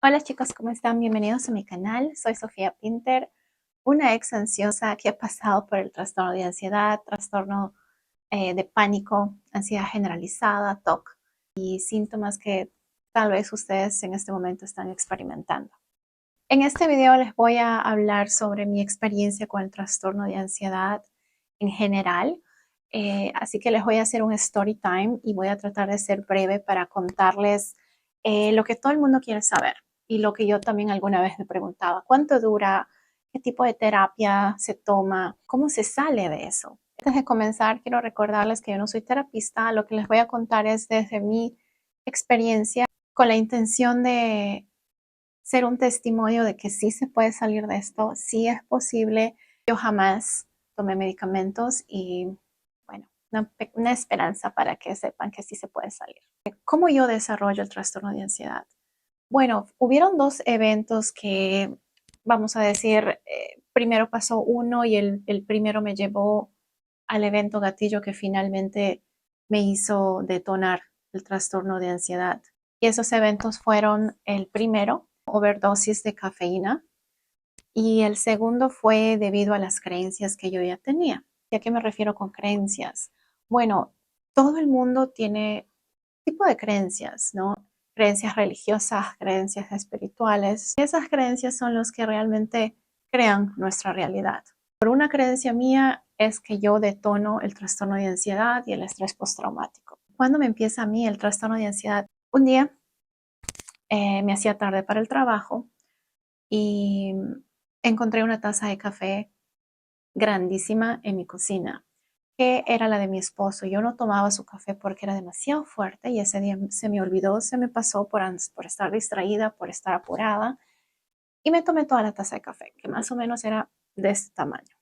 Hola chicos, ¿cómo están? Bienvenidos a mi canal. Soy Sofía Pinter, una ex ansiosa que ha pasado por el trastorno de ansiedad, trastorno de pánico, ansiedad generalizada, TOC y síntomas que tal vez ustedes en este momento están experimentando. En este video les voy a hablar sobre mi experiencia con el trastorno de ansiedad en general. Así que les voy a hacer un story time y voy a tratar de ser breve para contarles lo que todo el mundo quiere saber y lo que yo también alguna vez me preguntaba. ¿Cuánto dura? ¿Qué tipo de terapia se toma? ¿Cómo se sale de eso? Antes de comenzar, quiero recordarles que yo no soy terapista. Lo que les voy a contar es desde mi experiencia con la intención de ser un testimonio de que sí se puede salir de esto, sí es posible. Yo jamás tomé medicamentos y bueno, una esperanza para que sepan que sí se puede salir. ¿Cómo yo desarrollo el trastorno de ansiedad? Bueno, hubieron dos eventos que, vamos a decir, primero pasó uno y el primero me llevó al evento gatillo que finalmente me hizo detonar el trastorno de ansiedad. Y esos eventos fueron el primero, overdosis de cafeína, y el segundo fue debido a las creencias que yo ya tenía. ¿Y a qué me refiero con creencias? Bueno, todo el mundo tiene tipo de creencias, ¿no? Creencias religiosas, creencias espirituales. Y esas creencias son los que realmente crean nuestra realidad. Por una creencia mía es que yo detono el trastorno de ansiedad y el estrés postraumático. ¿Cuándo me empieza a mí el trastorno de ansiedad? Un día me hacía tarde para el trabajo y encontré una taza de café grandísima en mi cocina, que era la de mi esposo. Yo no tomaba su café porque era demasiado fuerte y ese día se me olvidó, se me pasó por estar distraída, por estar apurada y me tomé toda la taza de café, que más o menos era de este tamaño.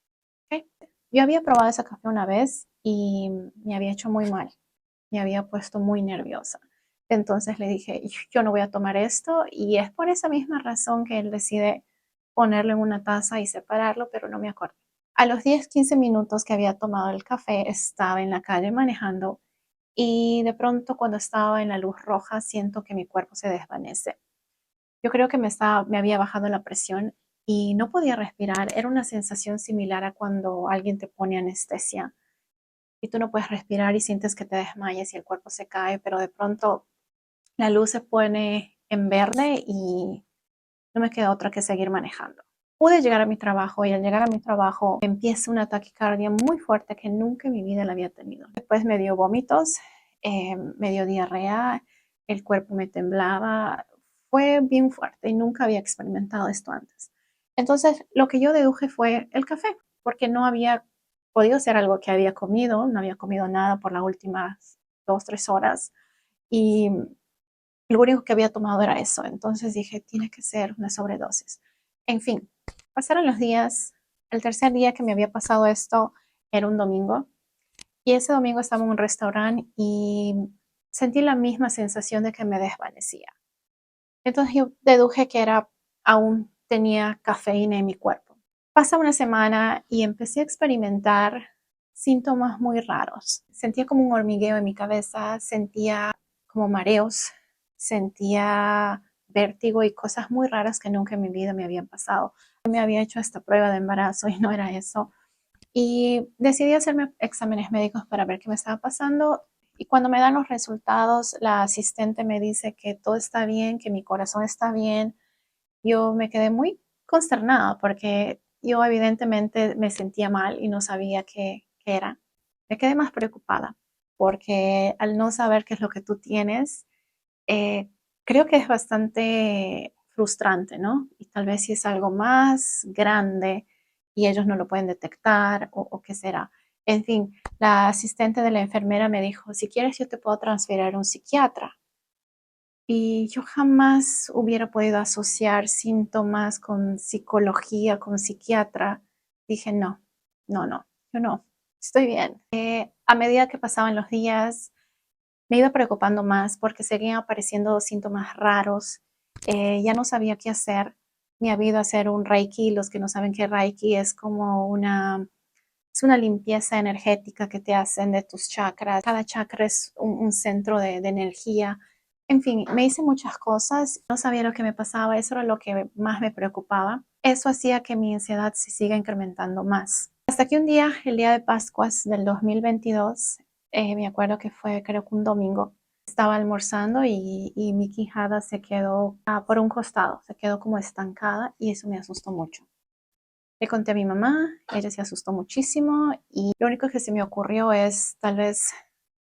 ¿Okay? Yo había probado ese café una vez y me había hecho muy mal, me había puesto muy nerviosa. Entonces le dije, yo no voy a tomar esto y es por esa misma razón que él decide ponerlo en una taza y separarlo, pero no me acuerdo. A los 10-15 minutos que había tomado el café, estaba en la calle manejando y de pronto cuando estaba en la luz roja siento que mi cuerpo se desvanece. Yo creo que me había bajado la presión y no podía respirar. Era una sensación similar a cuando alguien te pone anestesia y tú no puedes respirar y sientes que te desmayas y el cuerpo se cae, pero de pronto la luz se pone en verde y no me queda otra que seguir manejando. Pude llegar a mi trabajo y al llegar a mi trabajo empieza una taquicardia muy fuerte que nunca en mi vida la había tenido. Después me dio vómitos, me dio diarrea, el cuerpo me temblaba, fue bien fuerte y nunca había experimentado esto antes. Entonces lo que yo deduje fue el café, porque no había podido ser algo que había comido, no había comido nada por las últimas 2-3 horas y lo único que había tomado era eso. Entonces dije, tiene que ser una sobredosis. En fin, pasaron los días. El tercer día que me había pasado esto era un domingo. Y ese domingo estaba en un restaurante y sentí la misma sensación de que me desvanecía. Entonces yo deduje que era, aún tenía cafeína en mi cuerpo. Pasa una semana y empecé a experimentar síntomas muy raros. Sentía como un hormigueo en mi cabeza, sentía como mareos, sentía vértigo y cosas muy raras que nunca en mi vida me habían pasado. Me había hecho esta prueba de embarazo y no era eso. Y decidí hacerme exámenes médicos para ver qué me estaba pasando. Y cuando me dan los resultados, la asistente me dice que todo está bien, que mi corazón está bien. Yo me quedé muy consternada porque yo evidentemente me sentía mal y no sabía qué era. Me quedé más preocupada porque al no saber qué es lo que tú tienes, creo que es bastante frustrante, ¿no? Y tal vez si es algo más grande y ellos no lo pueden detectar o qué será. En fin, la asistente de la enfermera me dijo, si quieres yo te puedo transferir a un psiquiatra. Y yo jamás hubiera podido asociar síntomas con psicología, con psiquiatra. Dije, no, no, no, yo no, estoy bien. A medida que pasaban los días, me iba preocupando más porque seguían apareciendo síntomas raros. Ya no sabía qué hacer. Me había ido a hacer un Reiki. Los que no saben qué Reiki es como es una limpieza energética que te hacen de tus chakras. Cada chakra es un centro de energía En fin, me hice muchas cosas, no sabía lo que me pasaba, eso era lo que más me preocupaba. Eso hacía que mi ansiedad se siga incrementando más. Hasta que un día, el día de Pascuas del 2022, me acuerdo que fue creo que un domingo, estaba almorzando y mi quijada se quedó por un costado, se quedó como estancada y eso me asustó mucho. Le conté a mi mamá, ella se asustó muchísimo y lo único que se me ocurrió es tal vez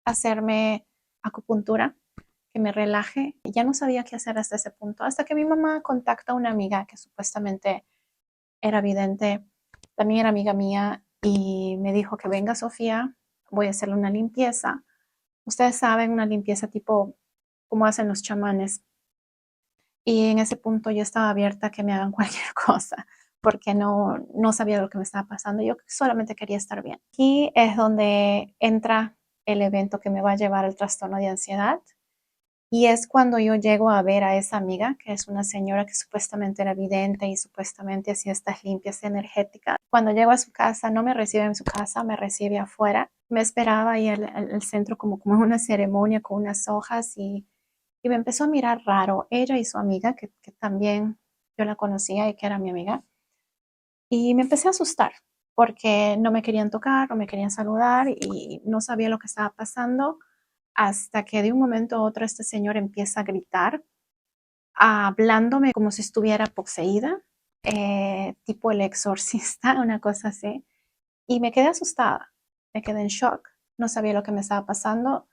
hacerme acupuntura, que me relaje. Ya no sabía qué hacer hasta ese punto, hasta que mi mamá contacta a una amiga que supuestamente era vidente, también era amiga mía, y me dijo que venga Sofía, voy a hacerle una limpieza. Ustedes saben, una limpieza tipo como hacen los chamanes. Y en ese punto yo estaba abierta a que me hagan cualquier cosa, porque no sabía lo que me estaba pasando. Yo solamente quería estar bien. Aquí es donde entra el evento que me va a llevar al trastorno de ansiedad. Y es cuando yo llego a ver a esa amiga, que es una señora que supuestamente era vidente y supuestamente hacía estas limpias energéticas. Cuando llego a su casa, no me recibe en su casa, me recibe afuera. Me esperaba ahí en el centro como en una ceremonia con unas hojas y me empezó a mirar raro, ella y su amiga, que también yo la conocía y que era mi amiga. Y me empecé a asustar porque no me querían tocar, no me querían saludar y no sabía lo que estaba pasando hasta que de un momento a otro este señor empieza a gritar, hablándome como si estuviera poseída, tipo el exorcista, una cosa así. Y me quedé asustada, me quedé en shock, no sabía lo que me estaba pasando.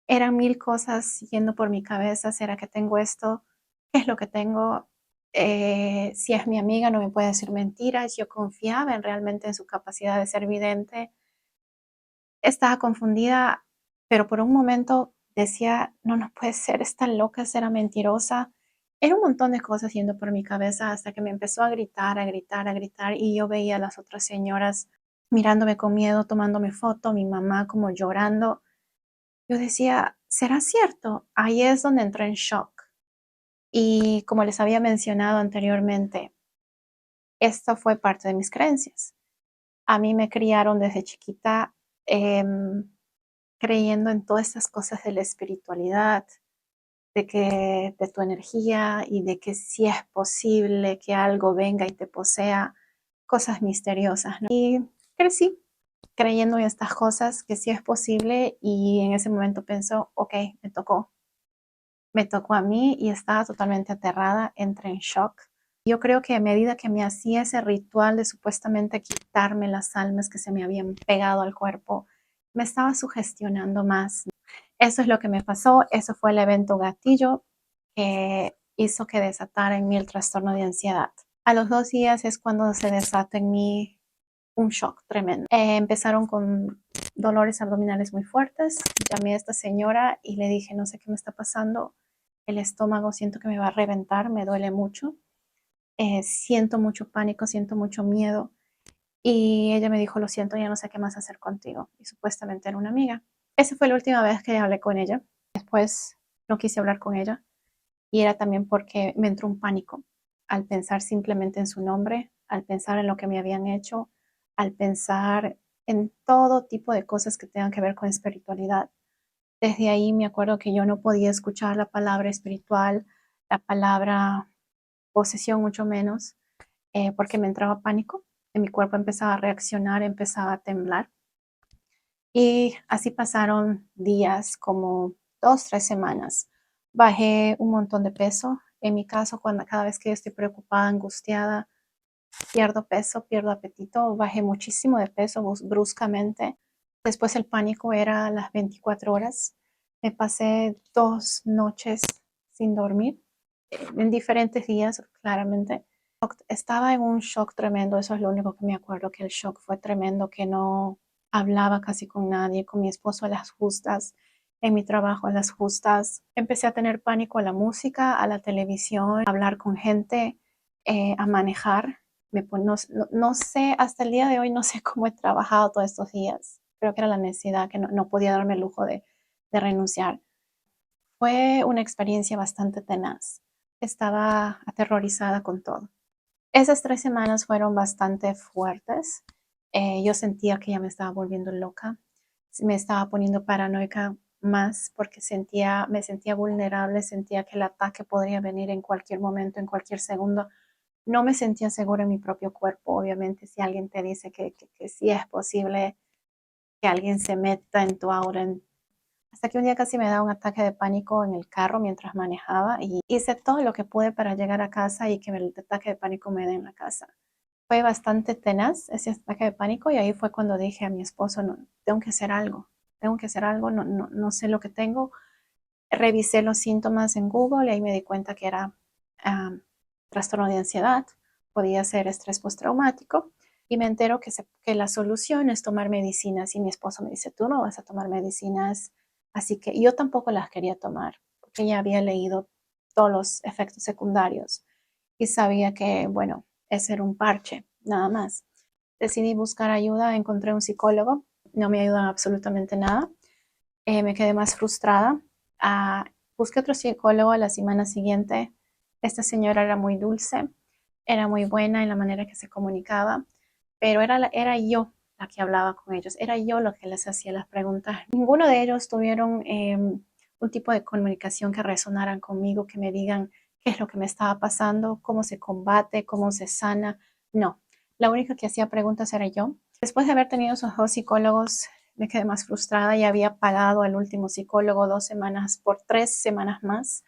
Eran mil cosas yendo por mi cabeza. ¿Será que tengo esto? ¿Qué es lo que tengo? Si es mi amiga, no me puede decir mentiras. Yo confiaba realmente en su capacidad de ser vidente. Estaba confundida, pero por un momento decía, no, no puede ser, esta loca, será mentirosa. Era un montón de cosas yendo por mi cabeza hasta que me empezó a gritar, a gritar, a gritar y yo veía a las otras señoras mirándome con miedo, tomándome foto, mi mamá como llorando. Yo decía, ¿será cierto? Ahí es donde entré en shock. Y como les había mencionado anteriormente, esto fue parte de mis creencias. A mí me criaron desde chiquita em, creyendo en todas estas cosas de la espiritualidad, de que de tu energía y de que sí es posible que algo venga y te posea, cosas misteriosas, ¿no? Y crecí creyendo en estas cosas, que sí es posible y en ese momento pensó, ok, me tocó a mí y estaba totalmente aterrada, entré en shock. Yo creo que a medida que me hacía ese ritual de supuestamente quitarme las almas que se me habían pegado al cuerpo, me estaba sugestionando más. Eso es lo que me pasó, eso fue el evento gatillo que hizo que desatara en mí el trastorno de ansiedad. A los 2 días es cuando se desata en mí un shock tremendo. Empezaron con dolores abdominales muy fuertes. Llamé a esta señora y le dije, no sé qué me está pasando, el estómago siento que me va a reventar, me duele mucho, siento mucho pánico, siento mucho miedo. Y ella me dijo, lo siento, ya no sé qué más hacer contigo. Y supuestamente era una amiga. Esa fue la última vez que hablé con ella. Después no quise hablar con ella. Y era también porque me entró un pánico al pensar simplemente en su nombre, al pensar en lo que me habían hecho, al pensar en todo tipo de cosas que tengan que ver con espiritualidad. Desde ahí me acuerdo que yo no podía escuchar la palabra espiritual, la palabra posesión mucho menos, porque me entraba pánico, y mi cuerpo empezaba a reaccionar, empezaba a temblar. Y así pasaron días, como 2, 3 semanas. Bajé un montón de peso. En mi caso, cada vez que estoy preocupada, angustiada, pierdo peso, pierdo apetito. Bajé muchísimo de peso bruscamente. Después el pánico era a las 24 horas. Me pasé 2 noches sin dormir, en diferentes días, claramente. Estaba en un shock tremendo, eso es lo único que me acuerdo, que el shock fue tremendo, que no hablaba casi con nadie, con mi esposo a las justas, en mi trabajo a las justas. Empecé a tener pánico a la música, a la televisión, a hablar con gente, a manejar. No sé, hasta el día de hoy no sé cómo he trabajado todos estos días. Creo que era la necesidad, que no podía darme el lujo de renunciar. Fue una experiencia bastante tenaz. Estaba aterrorizada con todo. Esas 3 semanas fueron bastante fuertes. Yo sentía que ya me estaba volviendo loca, me estaba poniendo paranoica más porque me sentía vulnerable, sentía que el ataque podría venir en cualquier momento, en cualquier segundo. No me sentía segura en mi propio cuerpo. Obviamente, si alguien te dice que sí es posible que alguien se meta en tu aura, hasta que un día casi me da un ataque de pánico en el carro mientras manejaba y hice todo lo que pude para llegar a casa y que el ataque de pánico me dé en la casa. Fue bastante tenaz ese ataque de pánico y ahí fue cuando dije a mi esposo, no, tengo que hacer algo, no sé lo que tengo. Revisé los síntomas en Google y ahí me di cuenta que era trastorno de ansiedad, podía ser estrés postraumático y me entero que la solución es tomar medicinas y mi esposo me dice, tú no vas a tomar medicinas, así que yo tampoco las quería tomar porque ya había leído todos los efectos secundarios y sabía que, bueno, ese era un parche, nada más. Decidí buscar ayuda, encontré un psicólogo, no me ayudan absolutamente nada, me quedé más frustrada. Ah, busqué otro psicólogo a la semana siguiente. Esta señora era muy dulce, era muy buena en la manera que se comunicaba, pero era yo la que hablaba con ellos, era yo lo que les hacía las preguntas. Ninguno de ellos tuvieron un tipo de comunicación que resonaran conmigo, que me digan qué es lo que me estaba pasando, cómo se combate, cómo se sana. No, la única que hacía preguntas era yo. Después de haber tenido esos dos psicólogos, me quedé más frustrada y había pagado al último psicólogo 2 semanas por 3 semanas más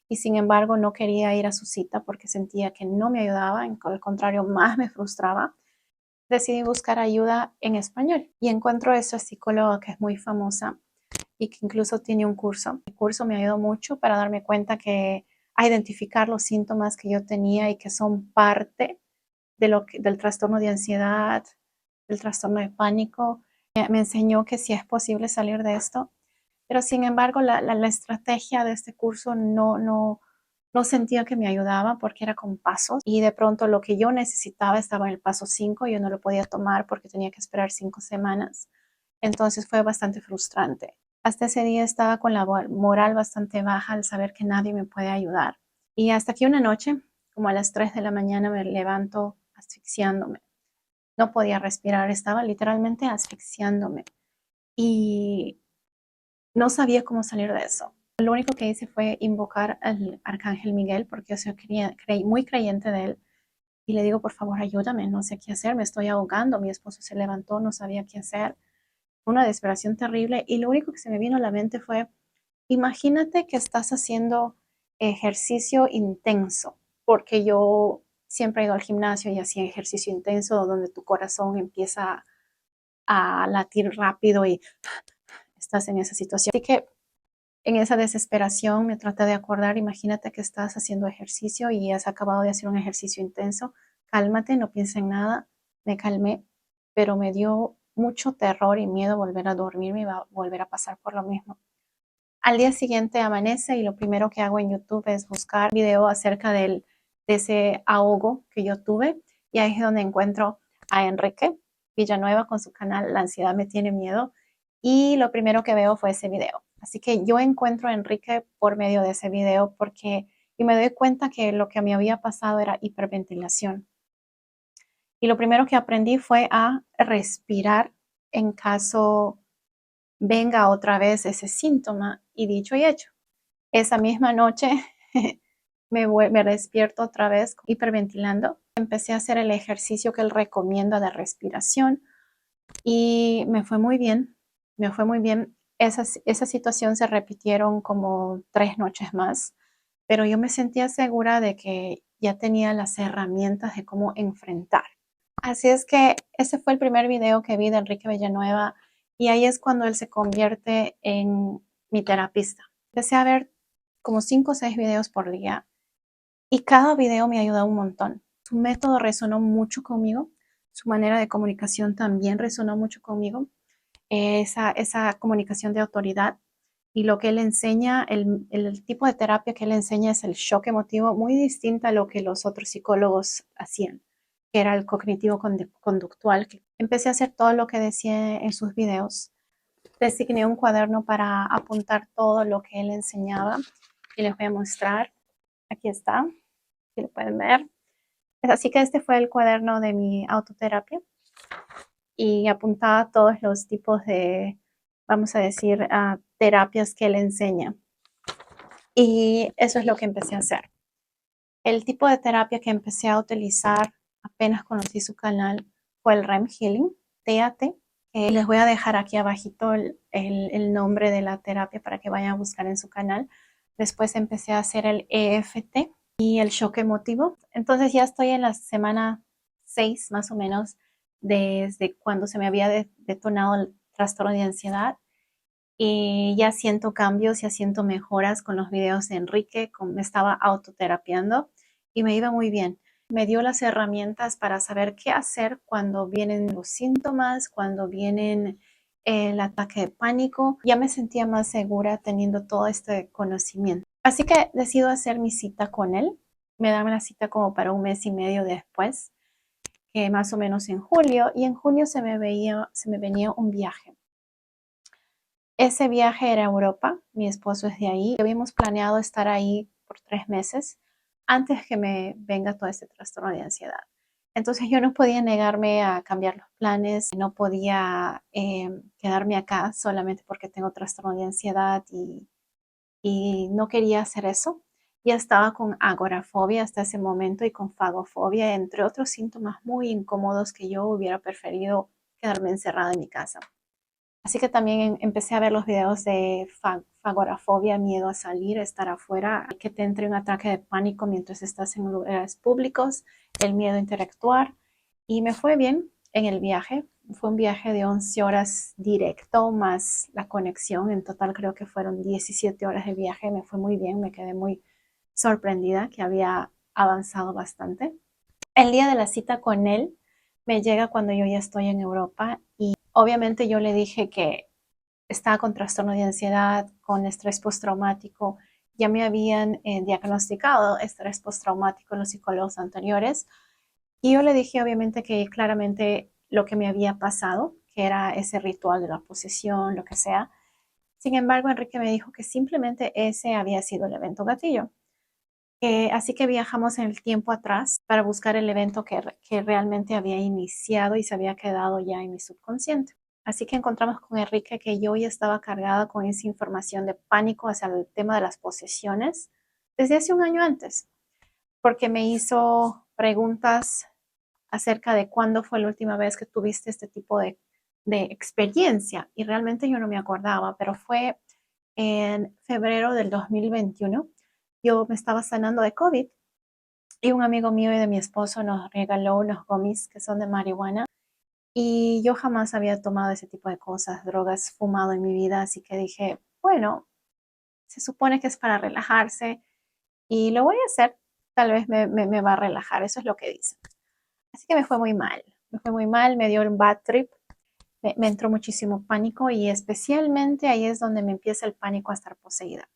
y sin embargo no quería ir a su cita porque sentía que no me ayudaba, al contrario, más me frustraba. Decidí buscar ayuda en español y encuentro a esa psicóloga que es muy famosa y que incluso tiene un curso. El curso me ayudó mucho para darme cuenta a identificar los síntomas que yo tenía y que son parte del trastorno de ansiedad, del trastorno de pánico. Me enseñó que sí es posible salir de esto, pero sin embargo la estrategia de este curso no sentía que me ayudaba porque era con pasos y de pronto lo que yo necesitaba estaba en el paso 5 y yo no lo podía tomar porque tenía que esperar 5 semanas. Entonces fue bastante frustrante. Hasta ese día estaba con la moral bastante baja al saber que nadie me puede ayudar. Y hasta que una noche, como a las 3 de la mañana, me levanto asfixiándome. No podía respirar, estaba literalmente asfixiándome y no sabía cómo salir de eso. Lo único que hice fue invocar al arcángel Miguel porque yo soy muy creyente de él y le digo, por favor, ayúdame, no sé qué hacer, me estoy ahogando. Mi esposo se levantó, no sabía qué hacer. Fue una desesperación terrible y lo único que se me vino a la mente fue, imagínate que estás haciendo ejercicio intenso, porque yo siempre he ido al gimnasio y hacía ejercicio intenso donde tu corazón empieza a latir rápido y estás en esa situación. Así que en esa desesperación me traté de acordar, imagínate que estás haciendo ejercicio y has acabado de hacer un ejercicio intenso, cálmate, no pienses en nada. Me calmé, pero me dio mucho terror y miedo volver a dormirme y volver a pasar por lo mismo. Al día siguiente amanece y lo primero que hago en YouTube es buscar video acerca de ese ahogo que yo tuve y ahí es donde encuentro a Enrique Villanueva con su canal La ansiedad me tiene miedo y lo primero que veo fue ese video. Así que yo encuentro a Enrique por medio de ese video y me doy cuenta que lo que a mí había pasado era hiperventilación. Y lo primero que aprendí fue a respirar en caso venga otra vez ese síntoma y dicho y hecho. Esa misma noche me despierto otra vez hiperventilando. Empecé a hacer el ejercicio que él recomienda de respiración y me fue muy bien, me fue muy bien. Esa situación se repitieron como 3 noches más, pero yo me sentía segura de que ya tenía las herramientas de cómo enfrentar. Así es que ese fue el primer video que vi de Enrique Villanueva y ahí es cuando él se convierte en mi terapista. Empecé a ver como 5 o 6 videos por día y cada video me ayudó un montón. Su método resonó mucho conmigo, su manera de comunicación también resonó mucho conmigo, esa comunicación de autoridad y lo que él enseña, el tipo de terapia que él enseña es el shock emotivo, muy distinta a lo que los otros psicólogos hacían, que era el cognitivo conductual. Empecé a hacer todo lo que decía en sus videos. Designé un cuaderno para apuntar todo lo que él enseñaba y les voy a mostrar. Aquí está, si lo pueden ver. Así que este fue el cuaderno de mi autoterapia y apuntaba todos los tipos de, vamos a decir, terapias que él enseña. Y eso es lo que empecé a hacer. El tipo de terapia que empecé a utilizar apenas conocí su canal fue el REM Healing, TAT. Les voy a dejar aquí abajito el nombre de la terapia para que vayan a buscar en su canal. Después empecé a hacer el EFT y el shock emotivo. Entonces ya estoy en la semana 6 más o menos desde cuando se me había detonado el trastorno de ansiedad. Y ya siento cambios, ya siento mejoras con los videos de Enrique, me estaba autoterapiando y me iba muy bien. Me dio las herramientas para saber qué hacer cuando vienen los síntomas, cuando vienen el ataque de pánico. Ya me sentía más segura teniendo todo este conocimiento. Así que decido hacer mi cita con él. Me dan la cita como para un mes y medio después, que más o menos en julio, y en junio se me venía un viaje. Ese viaje era a Europa, mi esposo es de ahí. Habíamos planeado estar ahí por 3 meses antes que me venga todo este trastorno de ansiedad. Entonces yo no podía negarme a cambiar los planes, no podía quedarme acá solamente porque tengo trastorno de ansiedad y no quería hacer eso. Ya estaba con agorafobia hasta ese momento y con fagofobia, entre otros síntomas muy incómodos que yo hubiera preferido quedarme encerrada en mi casa. Así que también empecé a ver los videos de fagorafobia, miedo a salir, estar afuera, que te entre un ataque de pánico mientras estás en lugares públicos, el miedo a interactuar. Y me fue bien en el viaje. Fue un viaje de 11 horas directo más la conexión. En total creo que fueron 17 horas de viaje. Me fue muy bien, me quedé muy sorprendida que había avanzado bastante. El día de la cita con él me llega cuando yo ya estoy en Europa y obviamente yo le dije que estaba con trastorno de ansiedad, con estrés postraumático. Ya me habían diagnosticado estrés postraumático en los psicólogos anteriores. Y yo le dije obviamente que claramente lo que me había pasado, que era ese ritual de la posesión, lo que sea. Sin embargo, Enrique me dijo que simplemente ese había sido el evento gatillo. Así que viajamos en el tiempo atrás para buscar el evento que realmente había iniciado y se había quedado ya en mi subconsciente. Así que encontramos con Enrique que yo ya estaba cargada con esa información de pánico hacia el tema de las posesiones desde hace un año antes, porque me hizo preguntas acerca de cuándo fue la última vez que tuviste este tipo de experiencia. Y realmente yo no me acordaba, pero fue en febrero del 2021. Yo me estaba sanando de COVID y un amigo mío y de mi esposo nos regaló unos gummies que son de marihuana. Y yo jamás había tomado ese tipo de cosas, drogas, fumado en mi vida, así que dije, bueno, se supone que es para relajarse y lo voy a hacer, tal vez me va a relajar, eso es lo que dicen. Así que me fue muy mal, me dio un bad trip, me entró muchísimo pánico y especialmente ahí es donde me empieza el pánico a estar poseída.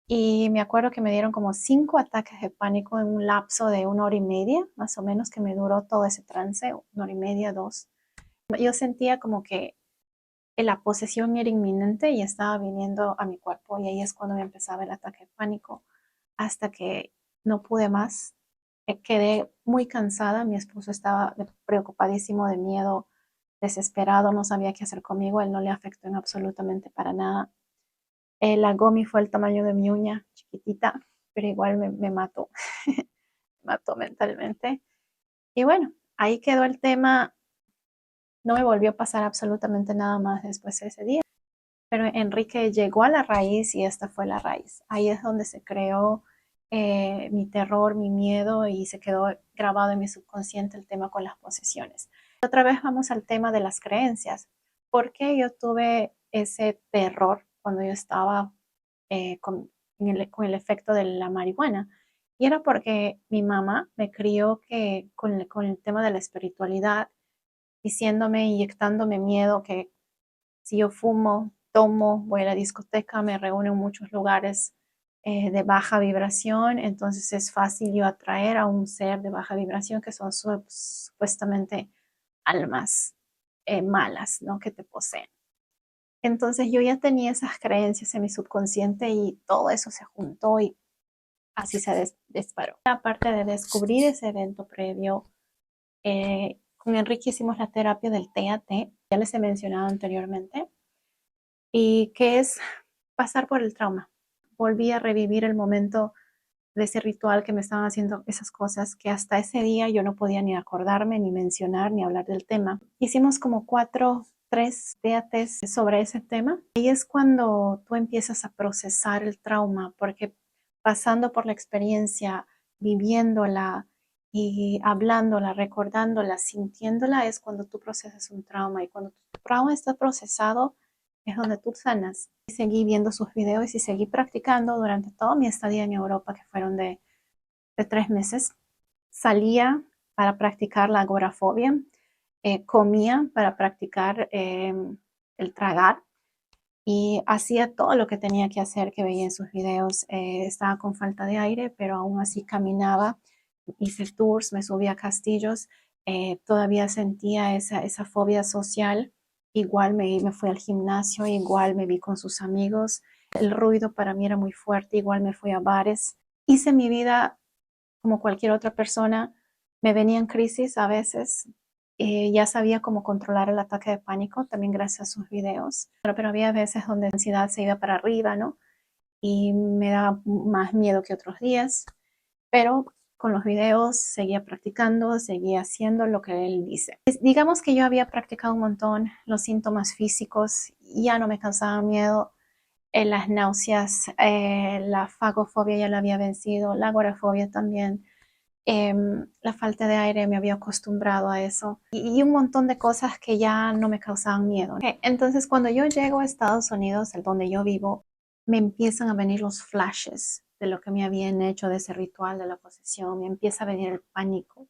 Y me acuerdo que me dieron como 5 ataques de pánico en un lapso de 1 hora y media, más o menos, que me duró todo ese trance, 1 hora y media, 2. Yo sentía como que la posesión era inminente y estaba viniendo a mi cuerpo y ahí es cuando me empezaba el ataque de pánico hasta que no pude más. Quedé muy cansada, mi esposo estaba preocupadísimo, de miedo, desesperado, no sabía qué hacer conmigo, él no le afectó en absolutamente para nada. La gomi fue el tamaño de mi uña, chiquitita, pero igual me mató, me mató mentalmente. Y bueno, ahí quedó el tema. No me volvió a pasar absolutamente nada más después de ese día. Pero Enrique llegó a la raíz y esta fue la raíz. Ahí es donde se creó mi terror, mi miedo y se quedó grabado en mi subconsciente el tema con las posesiones. Otra vez vamos al tema de las creencias. ¿Por qué yo tuve ese terror cuando yo estaba con el efecto de la marihuana? Y era porque mi mamá me crió con el tema de la espiritualidad, diciéndome, inyectándome miedo que si yo fumo, tomo, voy a la discoteca, me reúno en muchos lugares de baja vibración, entonces es fácil yo atraer a un ser de baja vibración que son supuestamente almas malas, ¿no? Que te poseen. Entonces yo ya tenía esas creencias en mi subconsciente y todo eso se juntó y así se disparó. Aparte de descubrir ese evento previo, con Enrique hicimos la terapia del TAT, ya les he mencionado anteriormente, y que es pasar por el trauma. Volví a revivir el momento de ese ritual que me estaban haciendo esas cosas que hasta ese día yo no podía ni acordarme, ni mencionar, ni hablar del tema. Hicimos como 3 debates sobre ese tema. Ahí es cuando tú empiezas a procesar el trauma, porque pasando por la experiencia, viviéndola y hablándola, recordándola, sintiéndola, es cuando tú procesas un trauma. Y cuando tu trauma está procesado, es donde tú sanas. Y seguí viendo sus videos y seguí practicando durante toda mi estadía en Europa, que fueron de 3 meses. Salía para practicar la agorafobia, comía para practicar el tragar y hacía todo lo que tenía que hacer que veía en sus videos. Estaba con falta de aire, pero aún así caminaba, hice tours, me subía a castillos, todavía sentía esa fobia social. Igual me fui al gimnasio, igual me vi con sus amigos. El ruido para mí era muy fuerte, igual me fui a bares. Hice mi vida como cualquier otra persona. Me venían crisis a veces. Ya sabía cómo controlar el ataque de pánico, también gracias a sus videos. Pero había veces donde la ansiedad se iba para arriba, ¿no? Y me daba más miedo que otros días. Pero con los videos seguía practicando, seguía haciendo lo que él dice. Digamos que yo había practicado un montón los síntomas físicos, ya no me causaba miedo. Las náuseas, la fagofobia ya la había vencido, la agorafobia también. La falta de aire me había acostumbrado a eso y un montón de cosas que ya no me causaban miedo. Entonces cuando yo llego a Estados Unidos, el donde yo vivo, me empiezan a venir los flashes de lo que me habían hecho, de ese ritual de la posesión, me empieza a venir el pánico,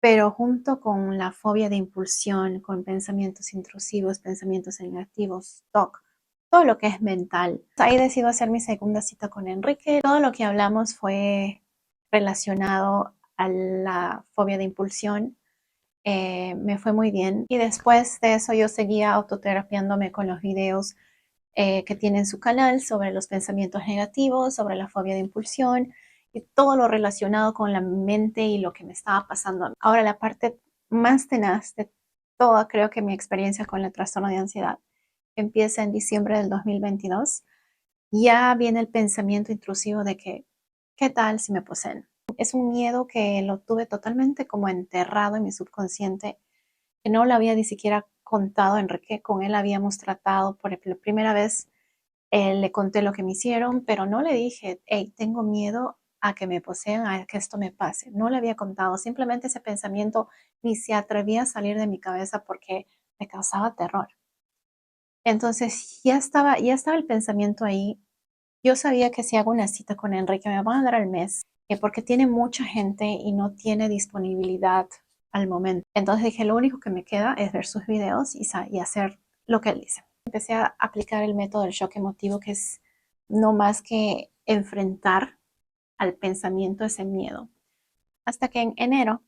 pero junto con la fobia de impulsión, con pensamientos intrusivos, pensamientos negativos, TOC, todo lo que es mental. Ahí decido hacer mi segunda cita con Enrique. Todo lo que hablamos fue relacionado a la fobia de impulsión. Me fue muy bien. Y después de eso yo seguía autoterapiándome con los videos que tiene en su canal sobre los pensamientos negativos, sobre la fobia de impulsión y todo lo relacionado con la mente y lo que me estaba pasando a mí. Ahora, la parte más tenaz de toda, creo que mi experiencia con el trastorno de ansiedad empieza en diciembre del 2022. Ya viene el pensamiento intrusivo de que, ¿qué tal si me poseen? Es un miedo que lo tuve totalmente como enterrado en mi subconsciente, que no lo había ni siquiera contado a Enrique. Con él habíamos tratado por la primera vez. Le conté lo que me hicieron, pero no le dije, hey, tengo miedo a que me posean, a que esto me pase. No le había contado, simplemente ese pensamiento ni se atrevía a salir de mi cabeza porque me causaba terror. Entonces ya estaba el pensamiento ahí. Yo sabía que si hago una cita con Enrique me van a dar al mes, porque tiene mucha gente y no tiene disponibilidad al momento. Entonces dije, lo único que me queda es ver sus videos y hacer lo que él dice. Empecé a aplicar el método del shock emotivo, que es no más que enfrentar al pensamiento ese miedo. Hasta que en enero,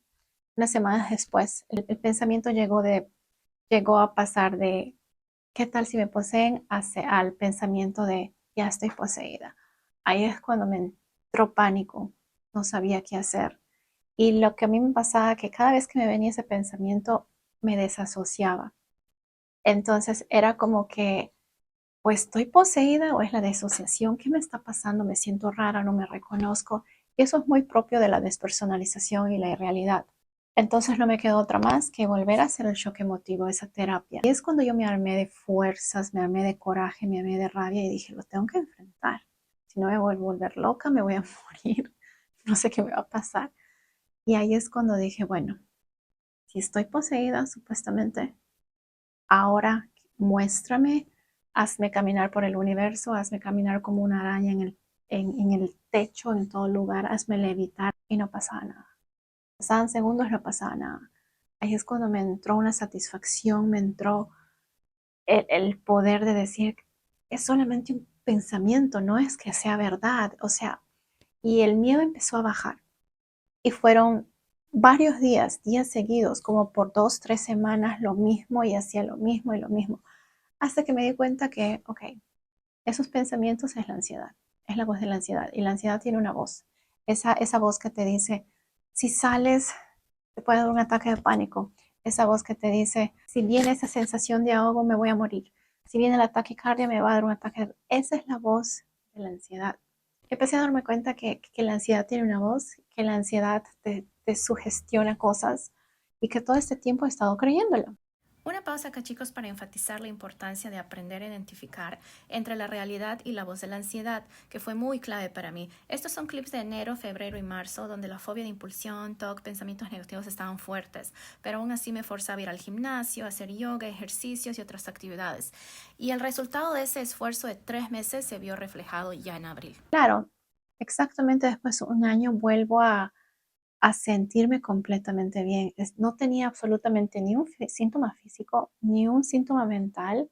unas semanas después, el pensamiento llegó a pasar de ¿qué tal si me poseen? Al pensamiento de ya estoy poseída. Ahí es cuando me entró pánico, no sabía qué hacer. Y lo que a mí me pasaba, que cada vez que me venía ese pensamiento, me desasociaba. Entonces era como que, o estoy poseída o es la desasociación. ¿Qué me está pasando? Me siento rara, no me reconozco. Y eso es muy propio de la despersonalización y la irrealidad. Entonces no me quedó otra más que volver a hacer el shock emotivo, esa terapia. Y es cuando yo me armé de fuerzas, me armé de coraje, me armé de rabia y dije, lo tengo que enfrentar. Si no me voy a volver loca, me voy a morir. No sé qué me va a pasar. Y ahí es cuando dije, bueno, si estoy poseída, supuestamente, ahora muéstrame, hazme caminar por el universo, hazme caminar como una araña en el techo, en todo lugar, hazme levitar y no pasaba nada. Pasaban segundos, no pasaba nada. Ahí es cuando me entró una satisfacción, me entró el poder de decir, es solamente un pensamiento, no es que sea verdad. O sea, y el miedo empezó a bajar. Y fueron varios días seguidos, como por 2, 3 semanas, lo mismo y hacía lo mismo y lo mismo. Hasta que me di cuenta que, ok, esos pensamientos es la ansiedad, es la voz de la ansiedad. Y la ansiedad tiene una voz, esa voz que te dice, si sales, te puede dar un ataque de pánico. Esa voz que te dice, si viene esa sensación de ahogo, me voy a morir. Si viene la taquicardia, me va a dar un ataque. Esa es la voz de la ansiedad. Empecé a darme cuenta que la ansiedad tiene una voz, que la ansiedad te sugestiona cosas y que todo este tiempo he estado creyéndolo. Una pausa acá, chicos, para enfatizar la importancia de aprender a identificar entre la realidad y la voz de la ansiedad, que fue muy clave para mí. Estos son clips de enero, febrero y marzo, donde la fobia de impulsión, TOC, pensamientos negativos estaban fuertes, pero aún así me forzaba a ir al gimnasio, a hacer yoga, ejercicios y otras actividades. Y el resultado de ese esfuerzo de 3 meses se vio reflejado ya en abril. Claro, exactamente después de un año vuelvo a sentirme completamente bien. No tenía absolutamente ni un síntoma físico, ni un síntoma mental,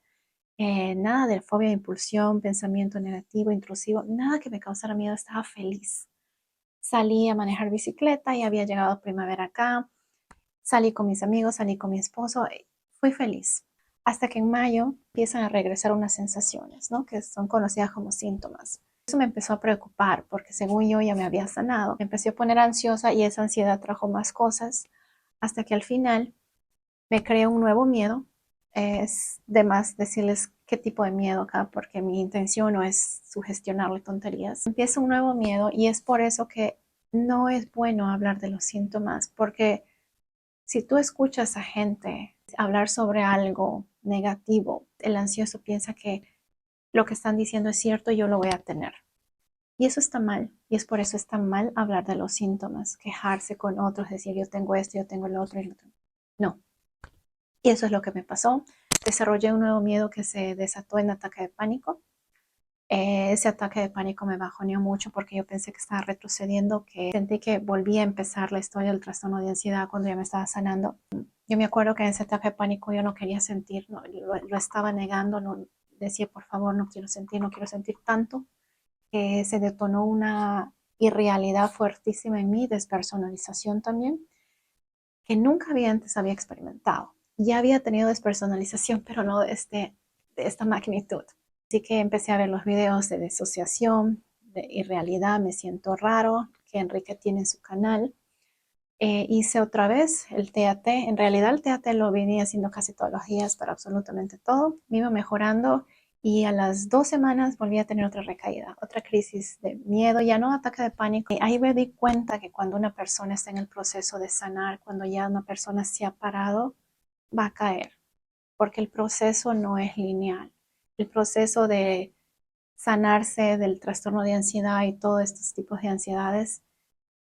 nada de fobia de impulsión, pensamiento negativo, intrusivo, nada que me causara miedo, estaba feliz. Salí a manejar bicicleta y había llegado primavera acá, salí con mis amigos, salí con mi esposo, fui feliz. Hasta que en mayo empiezan a regresar unas sensaciones, ¿no? Que son conocidas como síntomas. Eso me empezó a preocupar porque según yo ya me había sanado. Me empecé a poner ansiosa y esa ansiedad trajo más cosas hasta que al final me creé un nuevo miedo. Es de más decirles qué tipo de miedo acá porque mi intención no es sugestionarle tonterías. Empieza un nuevo miedo y es por eso que no es bueno hablar de los síntomas porque si tú escuchas a gente hablar sobre algo negativo, el ansioso piensa que lo que están diciendo es cierto y yo lo voy a tener. Y eso está mal. Y es por eso está mal hablar de los síntomas, quejarse con otros, decir yo tengo esto, yo tengo lo otro y lo otro. No. Y eso es lo que me pasó. Desarrollé un nuevo miedo que se desató en ataque de pánico. Ese ataque de pánico me bajoneó mucho porque yo pensé que estaba retrocediendo, que sentí que volvía a empezar la historia del trastorno de ansiedad cuando ya me estaba sanando. Yo me acuerdo que en ese ataque de pánico yo no quería sentir, no, lo estaba negando, no, decía por favor no quiero sentir tanto, que se detonó una irrealidad fuertísima en mí, despersonalización también, que nunca había experimentado. Ya había tenido despersonalización, pero no de esta magnitud. Así que empecé a ver los videos de disociación, de irrealidad, me siento raro, que Enrique tiene en su canal. Hice otra vez el TAT. En realidad el TAT lo venía haciendo casi todos los días para absolutamente todo. Me iba mejorando y a las 2 semanas volví a tener otra recaída, otra crisis de miedo, ya no ataque de pánico. Y ahí me di cuenta que cuando una persona está en el proceso de sanar, cuando ya una persona se ha parado, va a caer, porque el proceso no es lineal. El proceso de sanarse del trastorno de ansiedad y todos estos tipos de ansiedades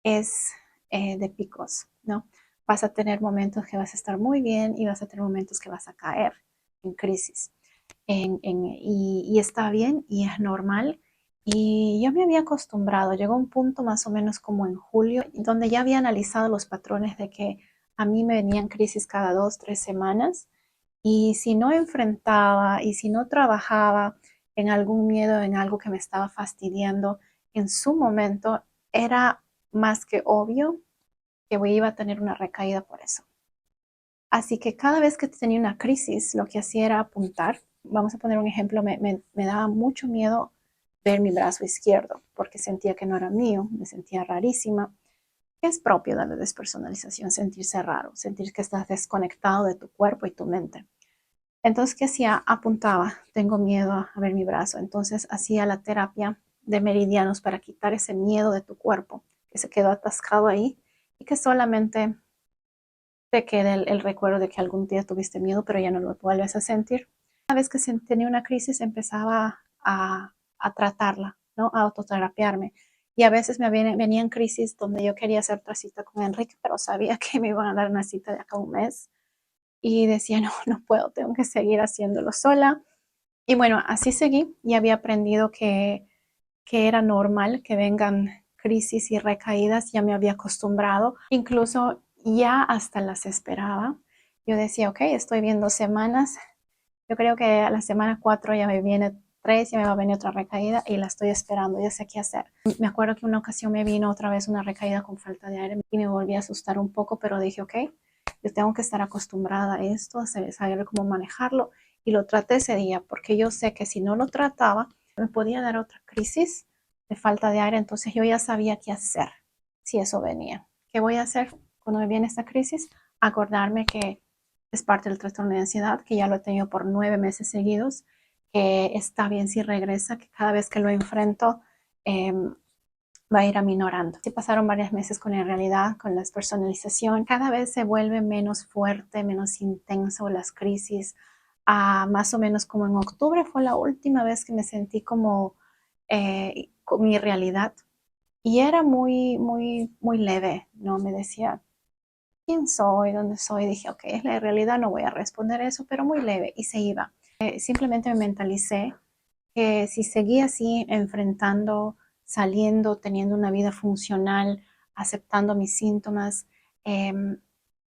es de picos, ¿no? Vas a tener momentos que vas a estar muy bien y vas a tener momentos que vas a caer en crisis. Y está bien y es normal. Y yo me había acostumbrado, llegó un punto más o menos como en julio, donde ya había analizado los patrones de que a mí me venían crisis cada 2, 3 semanas y si no enfrentaba y si no trabajaba en algún miedo, en algo que me estaba fastidiando, en su momento era más que obvio que iba a tener una recaída por eso. Así que cada vez que tenía una crisis, lo que hacía era apuntar. Vamos a poner un ejemplo, me daba mucho miedo ver mi brazo izquierdo porque sentía que no era mío, me sentía rarísima. Es propio de la despersonalización sentirse raro, sentir que estás desconectado de tu cuerpo y tu mente. Entonces, ¿qué hacía? Apuntaba, tengo miedo a ver mi brazo. Entonces, hacía la terapia de meridianos para quitar ese miedo de tu cuerpo que se quedó atascado ahí y que solamente te quede el recuerdo de que algún día tuviste miedo, pero ya no lo vuelves a sentir. Una vez que tenía una crisis, empezaba a tratarla, ¿no? A autoterapiarme. Y a veces me venían crisis donde yo quería hacer otra cita con Enrique, pero sabía que me iban a dar una cita de acá a un mes y decía, no, no puedo, tengo que seguir haciéndolo sola. Y bueno, así seguí y había aprendido que era normal que vengan crisis y recaídas, ya me había acostumbrado, incluso ya hasta las esperaba. Yo decía, ok, estoy bien 2 semanas, yo creo que a la semana 4 ya me viene 3, ya me va a venir otra recaída y la estoy esperando, ya sé qué hacer. Me acuerdo que una ocasión me vino otra vez una recaída con falta de aire y me volví a asustar un poco, pero dije, ok, yo tengo que estar acostumbrada a esto, a saber cómo manejarlo y lo traté ese día porque yo sé que si no lo trataba me podía dar otra crisis de falta de aire, entonces yo ya sabía qué hacer si eso venía. ¿Qué voy a hacer cuando me viene esta crisis? Acordarme que es parte del trastorno de ansiedad, que ya lo he tenido por 9 meses seguidos, que está bien si regresa, que cada vez que lo enfrento va a ir aminorando. Sí pasaron varios meses con la realidad, con la despersonalización. Cada vez se vuelve menos fuerte, menos intenso las crisis. Más o menos como en octubre fue la última vez que me sentí como con mi realidad. Y era muy, muy, muy leve, ¿no? Me decía, ¿quién soy? ¿Dónde soy? Dije, ok, es la realidad, no voy a responder eso, pero muy leve. Y se iba. Simplemente me mentalicé que si seguía así, enfrentando, saliendo, teniendo una vida funcional, aceptando mis síntomas, eh,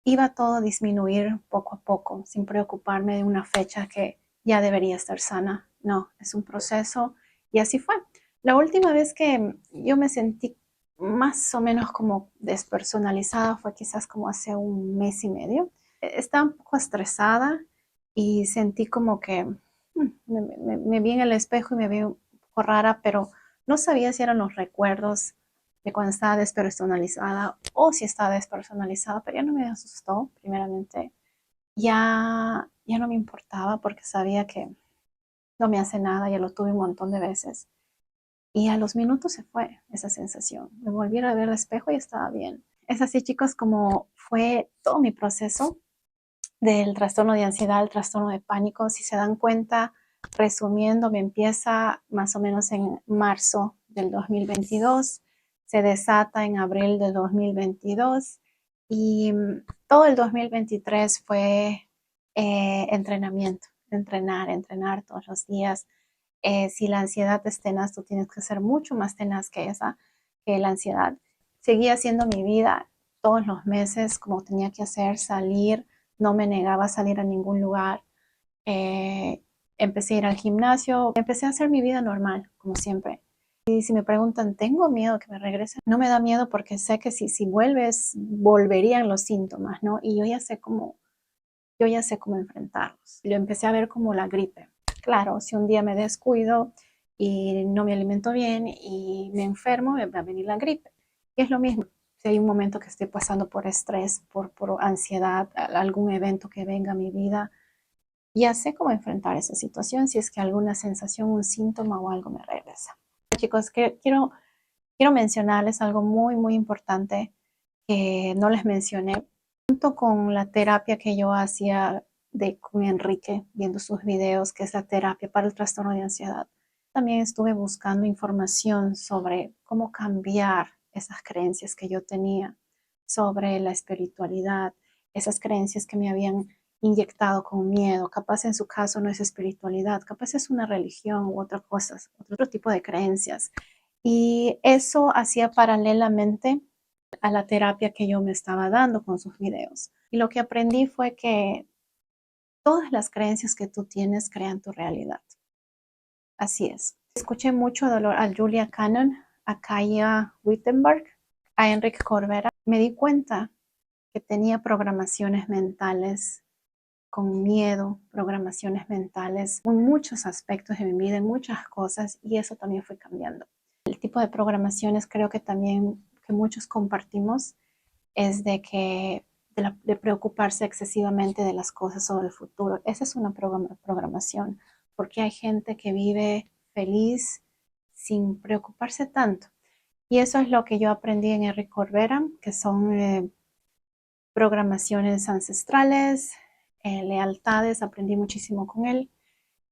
iba todo a disminuir poco a poco, sin preocuparme de una fecha que ya debería estar sana. No, es un proceso y así fue. La última vez que yo me sentí más o menos como despersonalizada fue quizás como hace un mes y medio. Estaba un poco estresada y sentí como que me vi en el espejo y me vi un poco rara, pero no sabía si eran los recuerdos de cuando estaba despersonalizada o si estaba despersonalizada, pero ya no me asustó, primeramente. Ya no me importaba porque sabía que no me hace nada, ya lo tuve un montón de veces. Y a los minutos se fue esa sensación. Me volví a ver el espejo y estaba bien. Es así, chicos, como fue todo mi proceso del trastorno de ansiedad, el trastorno de pánico. Si se dan cuenta, resumiendo, me empieza más o menos en marzo del 2022, se desata en abril del 2022 y todo el 2023 fue entrenamiento, entrenar todos los días. Si la ansiedad es tenaz, tú tienes que ser mucho más tenaz que esa, que la ansiedad. Seguía haciendo mi vida todos los meses como tenía que hacer, salir, no me negaba a salir a ningún lugar. Eh, Empecé a ir al gimnasio, empecé a hacer mi vida normal, como siempre. Y si me preguntan, ¿tengo miedo que me regrese? No me da miedo porque sé que si vuelves, volverían los síntomas, ¿no? Y yo ya sé cómo enfrentarlos. Lo empecé a ver como la gripe. Claro, si un día me descuido y no me alimento bien y me enfermo, me va a venir la gripe. Y es lo mismo. Si hay un momento que estoy pasando por estrés, por ansiedad, algún evento que venga a mi vida, ya sé cómo enfrentar esa situación si es que alguna sensación, un síntoma o algo me regresa. Chicos, quiero mencionarles algo muy, muy importante que no les mencioné. Junto con la terapia que yo hacía con Enrique, viendo sus videos, que es la terapia para el trastorno de ansiedad, también estuve buscando información sobre cómo cambiar esas creencias que yo tenía sobre la espiritualidad, esas creencias que me habían inyectado con miedo. Capaz en su caso no es espiritualidad, capaz es una religión u otra cosa, otro tipo de creencias. Y eso hacía paralelamente a la terapia que yo me estaba dando con sus videos. Y lo que aprendí fue que todas las creencias que tú tienes crean tu realidad. Así es. Escuché mucho a Julia Cannon, a Kaya Wittenberg, a Enrique Corbera. Me di cuenta que tenía programaciones mentales con miedo, programaciones mentales en muchos aspectos de mi vida, en muchas cosas, y eso también fue cambiando. El tipo de programaciones creo que también que muchos compartimos es de preocuparse excesivamente de las cosas o del futuro. Esa es una programación, porque hay gente que vive feliz sin preocuparse tanto. Y eso es lo que yo aprendí en Eric Corbera, que son programaciones ancestrales, lealtades, aprendí muchísimo con él.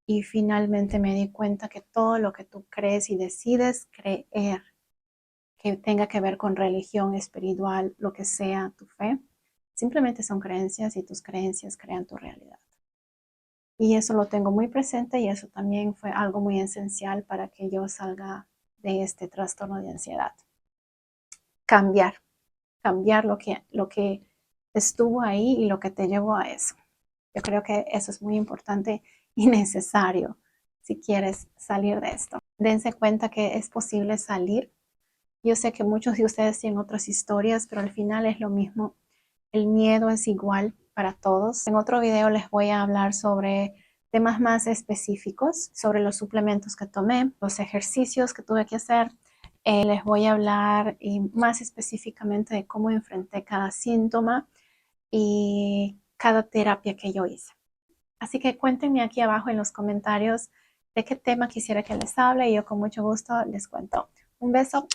Y finalmente me di cuenta que todo lo que tú crees y decides creer que tenga que ver con religión, espiritual, lo que sea tu fe, simplemente son creencias y tus creencias crean tu realidad. Y eso lo tengo muy presente y eso también fue algo muy esencial para que yo salga de este trastorno de ansiedad. Cambiar, cambiar lo que estuvo ahí y lo que te llevó a eso. Yo creo que eso es muy importante y necesario si quieres salir de esto. Dense cuenta que es posible salir. Yo sé que muchos de ustedes tienen otras historias, pero al final es lo mismo. El miedo es igual para todos. En otro video les voy a hablar sobre temas más específicos, sobre los suplementos que tomé, los ejercicios que tuve que hacer. Les voy a hablar más específicamente de cómo enfrenté cada síntoma y cada terapia que yo hice. Así que cuéntenme aquí abajo en los comentarios de qué tema quisiera que les hable y yo con mucho gusto les cuento. Un beso.